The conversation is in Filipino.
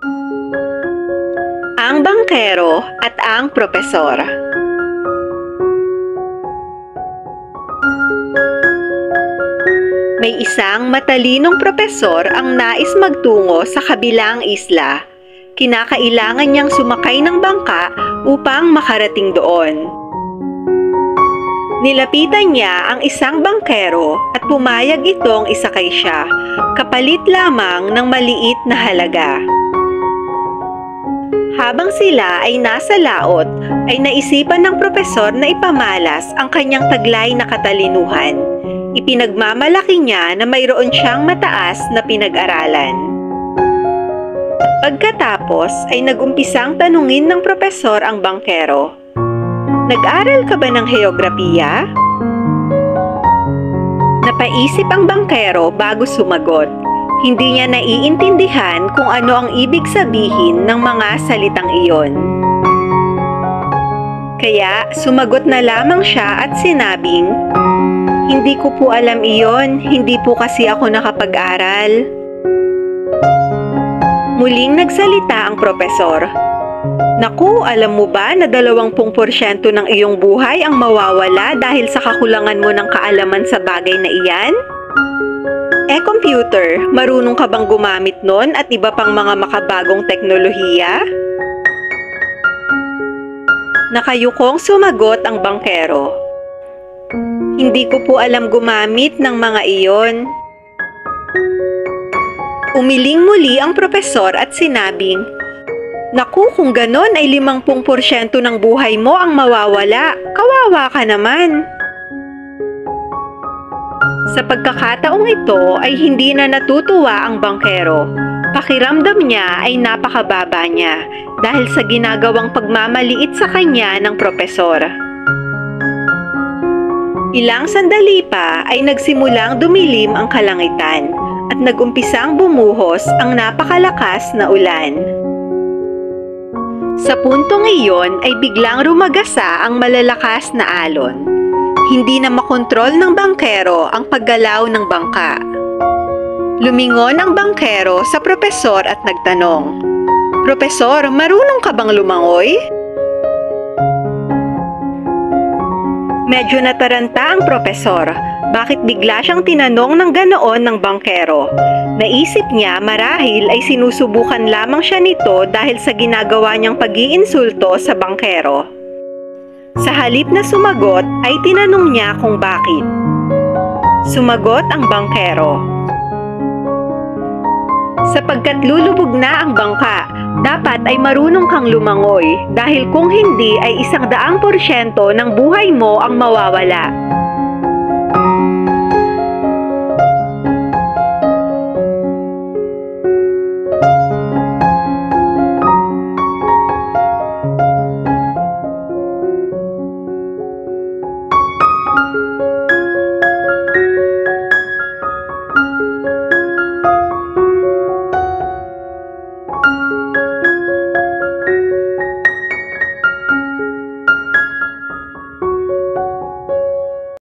Ang bangkero at ang propesor. May isang matalinong propesor ang nais magtungo sa kabilang isla. Kinakailangan niyang sumakay ng bangka upang makarating doon. Nilapitan niya ang isang bangkero at pumayag itong isakay siya, kapalit lamang ng maliit na halaga. Habang sila ay nasa laot, ay naisipan ng propesor na ipamalas ang kanyang taglay na katalinuhan. Ipinagmamalaki niya na mayroon siyang mataas na pinag-aralan. Pagkatapos ay nagumpisang tanungin ng propesor ang bangkero, "Nag-aral ka ba ng heograpiya?" Napaisip ang bangkero bago sumagot. Hindi niya naiintindihan kung ano ang ibig sabihin ng mga salitang iyon. Kaya sumagot na lamang siya at sinabing, "Hindi ko po alam iyon, hindi po kasi ako nakapag-aral." Muling nagsalita ang propesor, "Naku, alam mo ba na 20% ng iyong buhay ang mawawala dahil sa kakulangan mo ng kaalaman sa bagay na iyan? Computer, marunong ka bang gumamit nun at iba pang mga makabagong teknolohiya?" Nakayukong sumagot ang bangkero, "Hindi ko po alam gumamit ng mga iyon." Umiling muli ang propesor at sinabing, "Naku, kung ganon ay 50% ng buhay mo ang mawawala. Kawawa ka naman." Sa pagkakataong ito ay hindi na natutuwa ang bangkero. Pakiramdam niya ay napakababa niya dahil sa ginagawang pagmamaliit sa kanya ng propesor. Ilang sandali pa ay nagsimulang dumilim ang kalangitan at nagumpisang bumuhos ang napakalakas na ulan. Sa puntong iyon ay biglang rumagasa ang malalakas na alon. Hindi na makontrol ng bangkero ang paggalaw ng bangka. Lumingon ang bangkero sa propesor at nagtanong, "Propesor, marunong ka bang lumangoy?" Medyo nataranta ang propesor. Bakit bigla siyang tinanong ng ganoon ng bangkero? Naisip niya marahil ay sinusubukan lamang siya nito dahil sa ginagawa niyang pag-iinsulto sa bangkero. Sa halip na sumagot ay tinanong niya kung bakit. Sumagot ang bangkero, "Sapagkat lulubog na ang bangka, dapat ay marunong kang lumangoy dahil kung hindi ay 100% ng buhay mo ang mawawala."